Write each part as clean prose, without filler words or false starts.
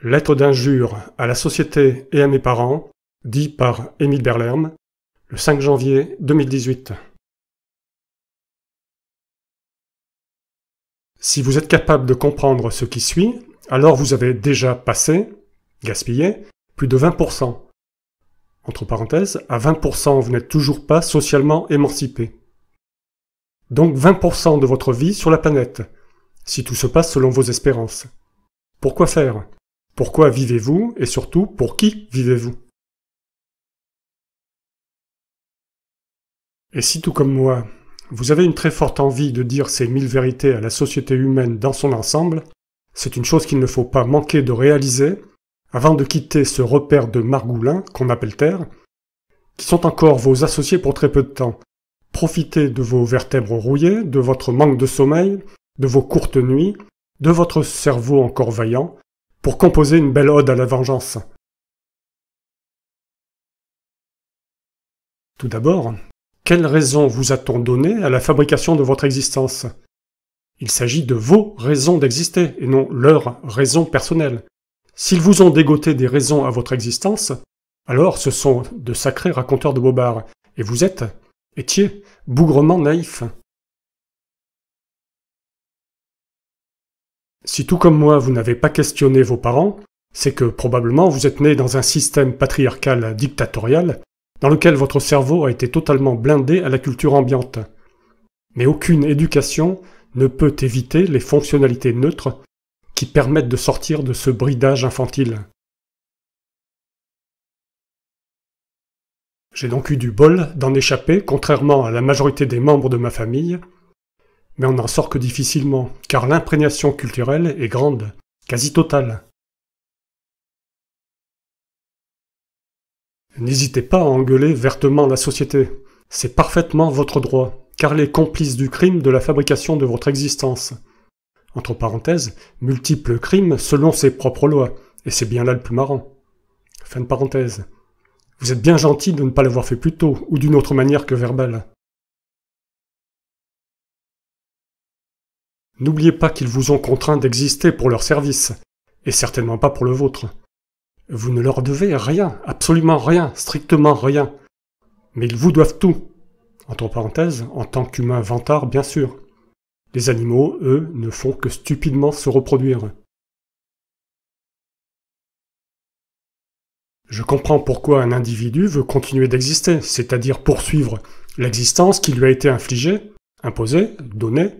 Lettre d'injure à la société et à mes parents, dit par Émile Berlerme, le 5 janvier 2018. Si vous êtes capable de comprendre ce qui suit, alors vous avez déjà passé, gaspillé, plus de 20%. Entre parenthèses, à 20%, vous n'êtes toujours pas socialement émancipé. Donc 20% de votre vie sur la planète, si tout se passe selon vos espérances. Pourquoi faire? Pourquoi vivez-vous? Et surtout, pour qui vivez-vous? Et si tout comme moi, vous avez une très forte envie de dire ces 1000 vérités à la société humaine dans son ensemble, c'est une chose qu'il ne faut pas manquer de réaliser avant de quitter ce repère de margoulins qu'on appelle Terre, qui sont encore vos associés pour très peu de temps. Profitez de vos vertèbres rouillées, de votre manque de sommeil, de vos courtes nuits, de votre cerveau encore vaillant, pour composer une belle ode à la vengeance. Tout d'abord, quelle raison vous a-t-on donné à la fabrication de votre existence? Il s'agit de vos raisons d'exister, et non leurs raisons personnelles. S'ils vous ont dégoté des raisons à votre existence, alors ce sont de sacrés raconteurs de bobards, et vous étiez, bougrement naïfs. Si tout comme moi vous n'avez pas questionné vos parents, c'est que probablement vous êtes né dans un système patriarcal dictatorial dans lequel votre cerveau a été totalement blindé à la culture ambiante. Mais aucune éducation ne peut éviter les fonctionnalités neutres qui permettent de sortir de ce bridage infantile. J'ai donc eu du bol d'en échapper, contrairement à la majorité des membres de ma famille, mais on n'en sort que difficilement, car l'imprégnation culturelle est grande, quasi totale. N'hésitez pas à engueuler vertement la société, c'est parfaitement votre droit, car elle est complice du crime de la fabrication de votre existence. Entre parenthèses, multiples crimes selon ses propres lois, et c'est bien là le plus marrant. Fin de parenthèse. Vous êtes bien gentil de ne pas l'avoir fait plus tôt, ou d'une autre manière que verbale. N'oubliez pas qu'ils vous ont contraint d'exister pour leur service, et certainement pas pour le vôtre. Vous ne leur devez rien, absolument rien, strictement rien. Mais ils vous doivent tout. Entre parenthèses, en tant qu'humains vantards, bien sûr. Les animaux, eux, ne font que stupidement se reproduire. Je comprends pourquoi un individu veut continuer d'exister, c'est-à-dire poursuivre l'existence qui lui a été infligée, imposée, donnée.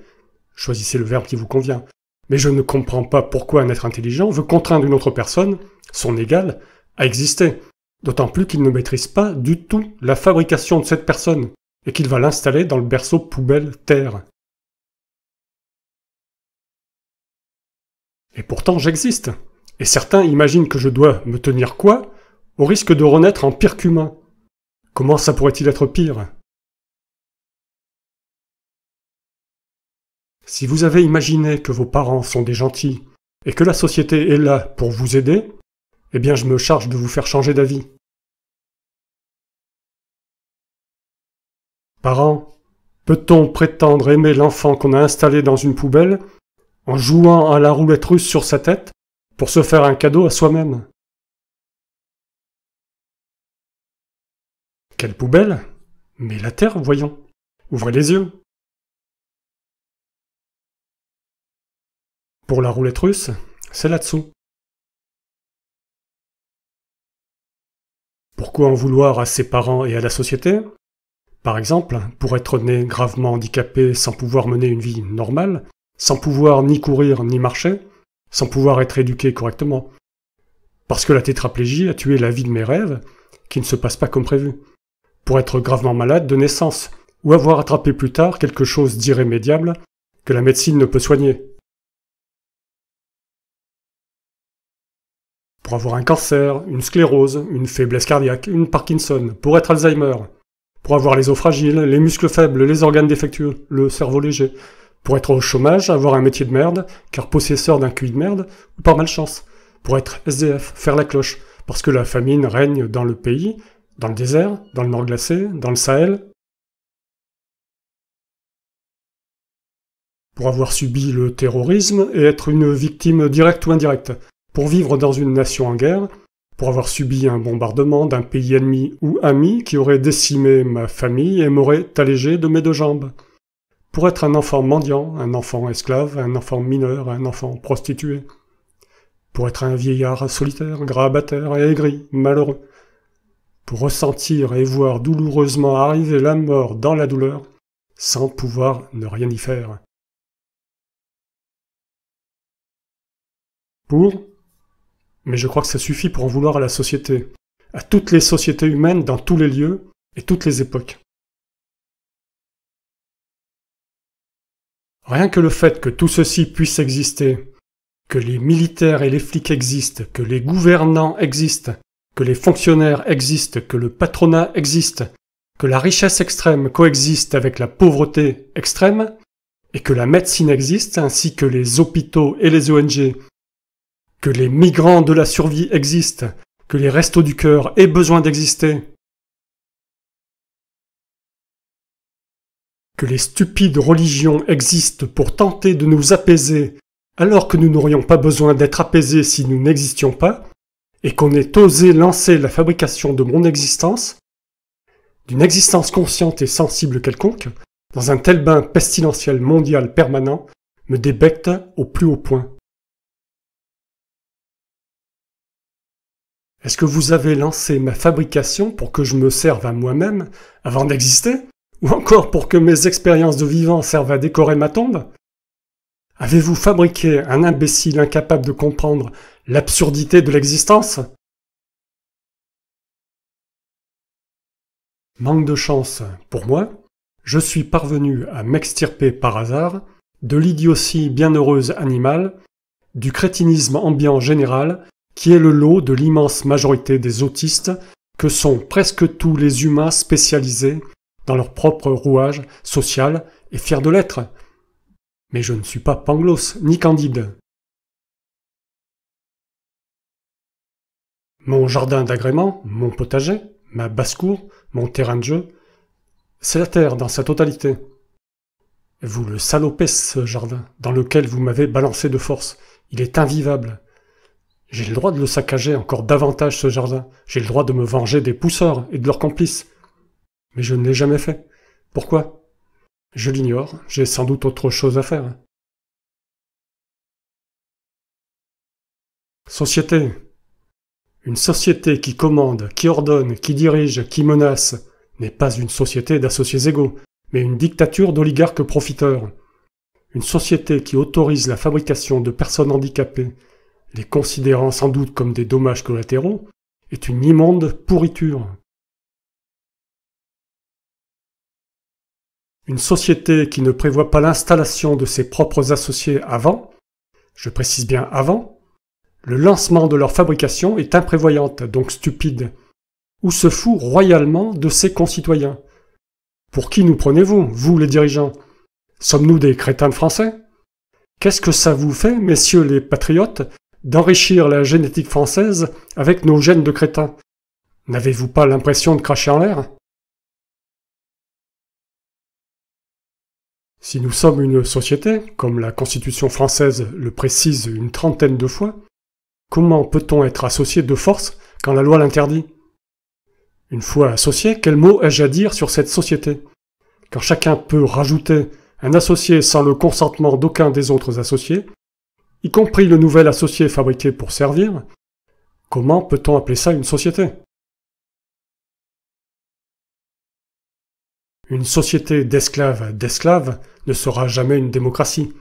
Choisissez le verbe qui vous convient. Mais je ne comprends pas pourquoi un être intelligent veut contraindre une autre personne, son égal, à exister. D'autant plus qu'il ne maîtrise pas du tout la fabrication de cette personne, et qu'il va l'installer dans le berceau poubelle Terre. Et pourtant j'existe. Et certains imaginent que je dois me tenir quoi, au risque de renaître en pire qu'humain. Comment ça pourrait-il être pire? Si vous avez imaginé que vos parents sont des gentils, et que la société est là pour vous aider, eh bien je me charge de vous faire changer d'avis. Parents, peut-on prétendre aimer l'enfant qu'on a installé dans une poubelle en jouant à la roulette russe sur sa tête pour se faire un cadeau à soi-même? Quelle poubelle? Mais la terre, voyons. Ouvrez les yeux. Pour la roulette russe, c'est là-dessous. Pourquoi en vouloir à ses parents et à la société? Par exemple, pour être né gravement handicapé sans pouvoir mener une vie normale, sans pouvoir ni courir ni marcher, sans pouvoir être éduqué correctement. Parce que la tétraplégie a tué la vie de mes rêves, qui ne se passe pas comme prévu. Pour être gravement malade de naissance, ou avoir attrapé plus tard quelque chose d'irrémédiable que la médecine ne peut soigner. Pour avoir un cancer, une sclérose, une faiblesse cardiaque, une Parkinson, pour être Alzheimer, pour avoir les os fragiles, les muscles faibles, les organes défectueux, le cerveau léger, pour être au chômage, avoir un métier de merde, car possesseur d'un QI de merde, ou par malchance, pour être SDF, faire la cloche, parce que la famine règne dans le pays, dans le désert, dans le nord glacé, dans le Sahel, pour avoir subi le terrorisme et être une victime directe ou indirecte, pour vivre dans une nation en guerre, pour avoir subi un bombardement d'un pays ennemi ou ami qui aurait décimé ma famille et m'aurait allégé de mes 2 jambes, pour être un enfant mendiant, un enfant esclave, un enfant mineur, un enfant prostitué, pour être un vieillard solitaire, grabataire et aigri, malheureux, pour ressentir et voir douloureusement arriver la mort dans la douleur, sans pouvoir ne rien y faire. Mais je crois que ça suffit pour en vouloir à la société, à toutes les sociétés humaines dans tous les lieux et toutes les époques. Rien que le fait que tout ceci puisse exister, que les militaires et les flics existent, que les gouvernants existent, que les fonctionnaires existent, que le patronat existe, que la richesse extrême coexiste avec la pauvreté extrême, et que la médecine existe, ainsi que les hôpitaux et les ONG, que les migrants de la survie existent, que les restos du cœur aient besoin d'exister, que les stupides religions existent pour tenter de nous apaiser alors que nous n'aurions pas besoin d'être apaisés si nous n'existions pas, et qu'on ait osé lancer la fabrication de mon existence, d'une existence consciente et sensible quelconque, dans un tel bain pestilentiel mondial permanent, me débecte au plus haut point. Est-ce que vous avez lancé ma fabrication pour que je me serve à moi-même avant d'exister? Ou encore pour que mes expériences de vivant servent à décorer ma tombe? Avez-vous fabriqué un imbécile incapable de comprendre l'absurdité de l'existence? Manque de chance, pour moi, je suis parvenu à m'extirper par hasard de l'idiotie bienheureuse animale, du crétinisme ambiant général, qui est le lot de l'immense majorité des autistes que sont presque tous les humains spécialisés dans leur propre rouage social et fiers de l'être. Mais je ne suis pas Pangloss, ni Candide. Mon jardin d'agrément, mon potager, ma basse-cour, mon terrain de jeu, c'est la terre dans sa totalité. Vous le salopez, ce jardin, dans lequel vous m'avez balancé de force. Il est invivable. J'ai le droit de le saccager encore davantage, ce jardin. J'ai le droit de me venger des pousseurs et de leurs complices. Mais je ne l'ai jamais fait. Pourquoi? Je l'ignore, j'ai sans doute autre chose à faire. Société. Une société qui commande, qui ordonne, qui dirige, qui menace, n'est pas une société d'associés égaux, mais une dictature d'oligarques profiteurs. Une société qui autorise la fabrication de personnes handicapées, les considérant sans doute comme des dommages collatéraux, est une immonde pourriture. Une société qui ne prévoit pas l'installation de ses propres associés avant, je précise bien avant, le lancement de leur fabrication est imprévoyante, donc stupide, ou se fout royalement de ses concitoyens. Pour qui nous prenez-vous, vous les dirigeants? Sommes-nous des crétins français? Qu'est-ce que ça vous fait, messieurs les patriotes, d'enrichir la génétique française avec nos gènes de crétins? N'avez-vous pas l'impression de cracher en l'air? Si nous sommes une société, comme la Constitution française le précise une trentaine de fois, comment peut-on être associé de force quand la loi l'interdit? Une fois associé, quel mot ai-je à dire sur cette société? Quand chacun peut rajouter un associé sans le consentement d'aucun des autres associés, y compris le nouvel associé fabriqué pour servir, comment peut-on appeler ça une société? Une société d'esclaves ne sera jamais une démocratie.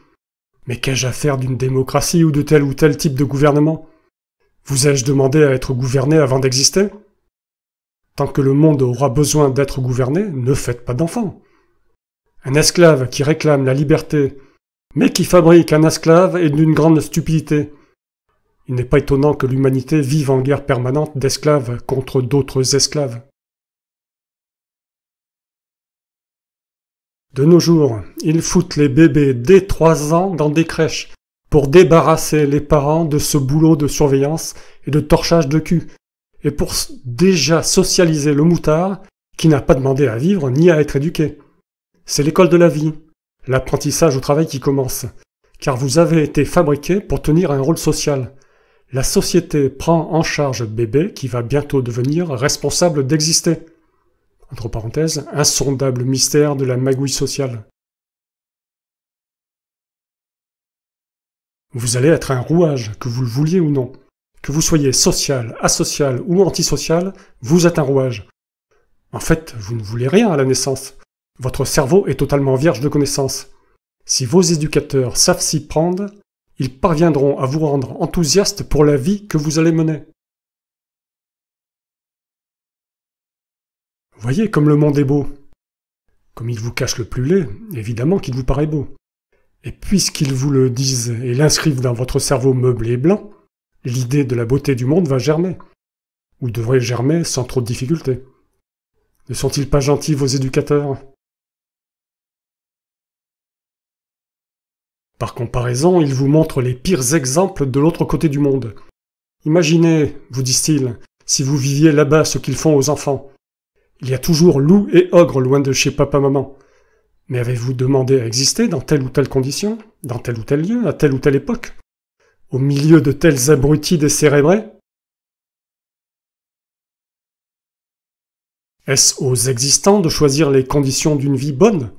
Mais qu'ai-je à faire d'une démocratie ou tel type de gouvernement? Vous ai-je demandé à être gouverné avant d'exister? Tant que le monde aura besoin d'être gouverné, ne faites pas d'enfants. Un esclave qui réclame la liberté, mais qui fabrique un esclave est d'une grande stupidité. Il n'est pas étonnant que l'humanité vive en guerre permanente d'esclaves contre d'autres esclaves. De nos jours, ils foutent les bébés dès 3 ans dans des crèches pour débarrasser les parents de ce boulot de surveillance et de torchage de cul, et pour déjà socialiser le moutard qui n'a pas demandé à vivre ni à être éduqué. C'est l'école de la vie, l'apprentissage au travail qui commence, car vous avez été fabriqué pour tenir un rôle social. la société prend en charge bébé qui va bientôt devenir responsable d'exister. Entre parenthèses, insondable mystère de la magouille sociale. Vous allez être un rouage, que vous le vouliez ou non. Que vous soyez social, asocial ou antisocial, vous êtes un rouage. En fait, vous ne voulez rien à la naissance. Votre cerveau est totalement vierge de connaissances. Si vos éducateurs savent s'y prendre, ils parviendront à vous rendre enthousiaste pour la vie que vous allez mener. Voyez comme le monde est beau. Comme il vous cache le plus laid, évidemment qu'il vous paraît beau. Et puisqu'ils vous le disent et l'inscrivent dans votre cerveau meublé et blanc, l'idée de la beauté du monde va germer. Ou devrait germer sans trop de difficulté. Ne sont-ils pas gentils, vos éducateurs ? Par comparaison, ils vous montrent les pires exemples de l'autre côté du monde. Imaginez, vous disent-ils, si vous viviez là-bas ce qu'ils font aux enfants. Il y a toujours loups et ogres loin de chez papa-maman. Mais avez-vous demandé à exister dans telle ou telle condition, dans tel ou tel lieu, à telle ou telle époque, au milieu de tels abrutis décérébrés ? Est-ce aux existants de choisir les conditions d'une vie bonne ?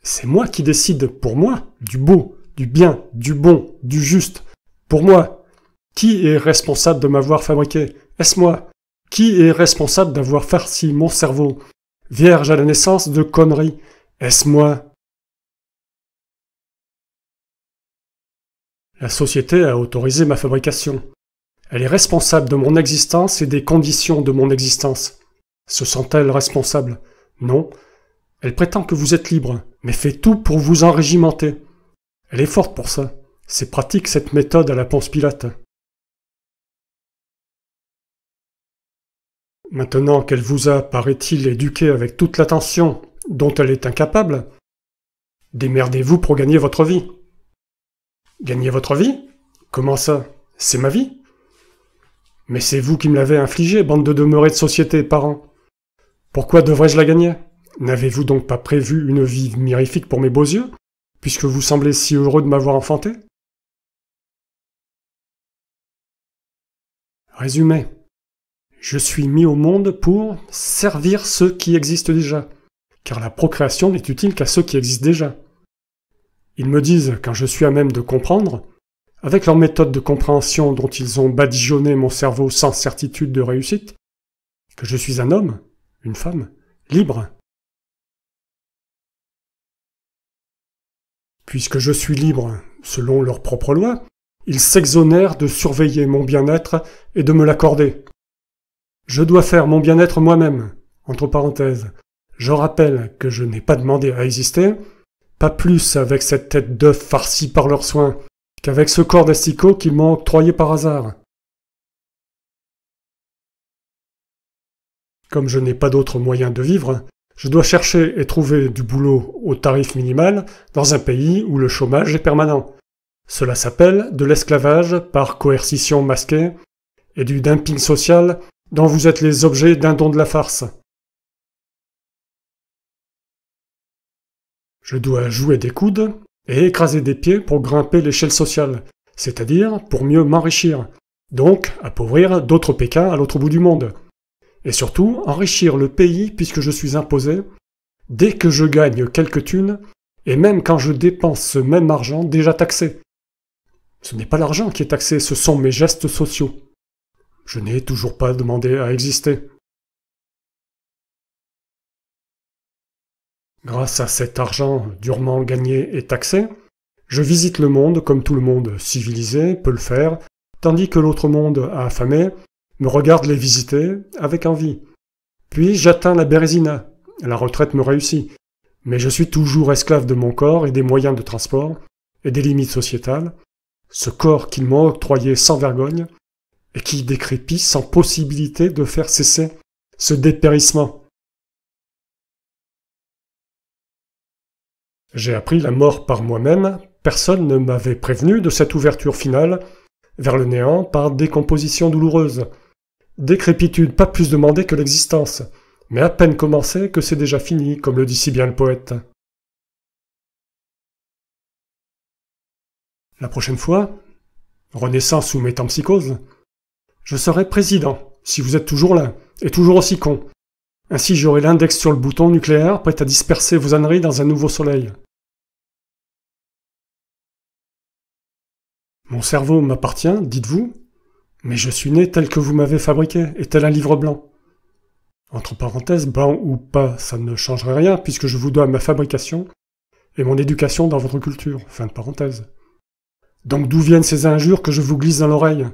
C'est moi qui décide, pour moi, du beau, du bien, du bon, du juste. Pour moi. Qui est responsable de m'avoir fabriqué ? Est-ce moi ? Qui est responsable d'avoir farci mon cerveau, vierge à la naissance de conneries ? Est-ce moi ? La société a autorisé ma fabrication. Elle est responsable de mon existence et des conditions de mon existence. Se sent-elle responsable ? Non. Elle prétend que vous êtes libre, mais fait tout pour vous enrégimenter. Elle est forte pour ça. C'est pratique cette méthode à la Ponce Pilate. Maintenant qu'elle vous a, paraît-il, éduqué avec toute l'attention dont elle est incapable, démerdez-vous pour gagner votre vie. Gagner votre vie ? Comment ça ? C'est ma vie ? Mais c'est vous qui me l'avez infligée, bande de demeurés de société, parents. Pourquoi devrais-je la gagner ? N'avez-vous donc pas prévu une vie mirifique pour mes beaux yeux, puisque vous semblez si heureux de m'avoir enfanté ? Résumé. Je suis mis au monde pour servir ceux qui existent déjà, car la procréation n'est utile qu'à ceux qui existent déjà. Ils me disent, quand je suis à même de comprendre, avec leur méthode de compréhension dont ils ont badigeonné mon cerveau sans certitude de réussite, que je suis un homme, une femme, libre. Puisque je suis libre, selon leurs propres lois, ils s'exonèrent de surveiller mon bien-être et de me l'accorder. Je dois faire mon bien-être moi-même. Entre parenthèses, je rappelle que je n'ai pas demandé à exister, pas plus avec cette tête d'œuf farcie par leurs soins, qu'avec ce corps d'asticot qu'ils m'ont octroyé par hasard. Comme je n'ai pas d'autre moyen de vivre, je dois chercher et trouver du boulot au tarif minimal dans un pays où le chômage est permanent. Cela s'appelle de l'esclavage par coercition masquée et du dumping social dont vous êtes les objets d'un don de la farce. Je dois jouer des coudes et écraser des pieds pour grimper l'échelle sociale, c'est-à-dire pour mieux m'enrichir, donc appauvrir d'autres Pékins à l'autre bout du monde. Et surtout, enrichir le pays puisque je suis imposé, dès que je gagne quelques thunes, et même quand je dépense ce même argent déjà taxé. Ce n'est pas l'argent qui est taxé, ce sont mes gestes sociaux. Je n'ai toujours pas demandé à exister. Grâce à cet argent durement gagné et taxé, je visite le monde comme tout le monde civilisé peut le faire, tandis que l'autre monde affamé me regarde les visiter avec envie. Puis j'atteins la Bérésina, la retraite me réussit, mais je suis toujours esclave de mon corps et des moyens de transport, et des limites sociétales, ce corps qu'ils m'ont octroyé sans vergogne, et qui décrépit sans possibilité de faire cesser ce dépérissement. J'ai appris la mort par moi-même, personne ne m'avait prévenu de cette ouverture finale vers le néant par décomposition douloureuse. Décrépitude pas plus demandée que l'existence, mais à peine commencée que c'est déjà fini, comme le dit si bien le poète. La prochaine fois, Renaissance ou métempsychose? Je serai président, si vous êtes toujours là, et toujours aussi con. Ainsi j'aurai l'index sur le bouton nucléaire, prêt à disperser vos âneries dans un nouveau soleil. Mon cerveau m'appartient, dites-vous, mais je suis né tel que vous m'avez fabriqué, et tel un livre blanc. Entre parenthèses, blanc ou pas, ça ne changerait rien, puisque je vous dois ma fabrication et mon éducation dans votre culture. Fin de parenthèse. Donc d'où viennent ces injures que je vous glisse dans l'oreille?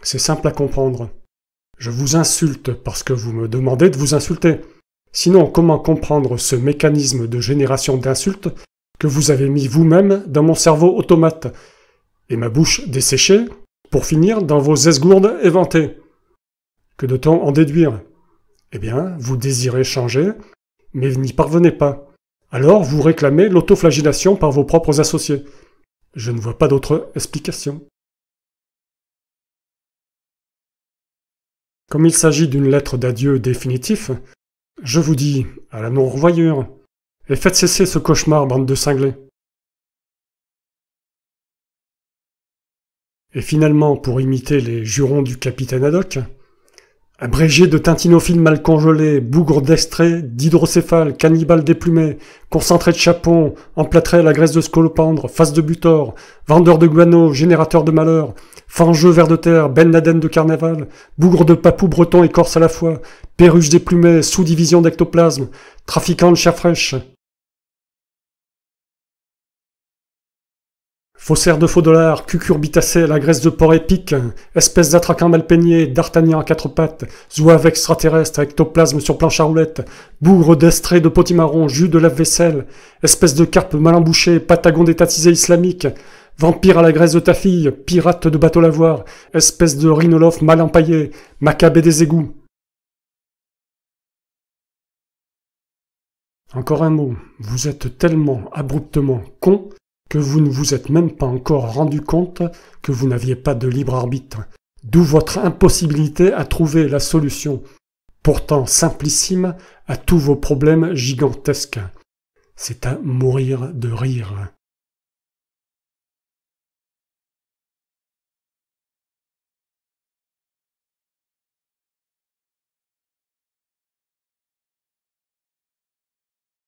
C'est simple à comprendre. Je vous insulte parce que vous me demandez de vous insulter. Sinon, comment comprendre ce mécanisme de génération d'insultes que vous avez mis vous-même dans mon cerveau automate, et ma bouche desséchée, pour finir dans vos esgourdes éventées? Que doit-on en déduire? Eh bien, vous désirez changer, mais vous n'y parvenez pas. Alors vous réclamez l'autoflagellation par vos propres associés. Je ne vois pas d'autre explication. Comme il s'agit d'une lettre d'adieu définitif, je vous dis à la non-revoyure, et faites cesser ce cauchemar, bande de cinglés. Et finalement, pour imiter les jurons du capitaine Haddock, abrégé de tintinophiles mal congelés, bougre d'extrait, d'hydrocéphale, cannibale déplumé, concentré de chapon, emplâtré à la graisse de scolopendre, face de butor, vendeur de guano, générateur de malheur, fangeux vers de terre, Ben Laden de carnaval, bougre de papou breton et corse à la fois, perruche déplumée, sous-division d'ectoplasme, trafiquant de chair fraîche. Faussaire de faux dollars, cucurbitacé à la graisse de porc épique, espèce d'attraquant mal peigné, d'artagnan à quatre pattes, zouave extraterrestre, ectoplasme sur planche à roulettes, bougre d'estrée de potimarron, jus de lave-vaisselle, espèce de carpe mal embouchée, patagon détatisé islamique, vampire à la graisse de ta fille, pirate de bateau lavoir, espèce de rhinolophe mal empaillé, macabé des égouts. Encore un mot, vous êtes tellement abruptement con que vous ne vous êtes même pas encore rendu compte que vous n'aviez pas de libre arbitre. D'où votre impossibilité à trouver la solution, pourtant simplissime, à tous vos problèmes gigantesques. C'est à mourir de rire.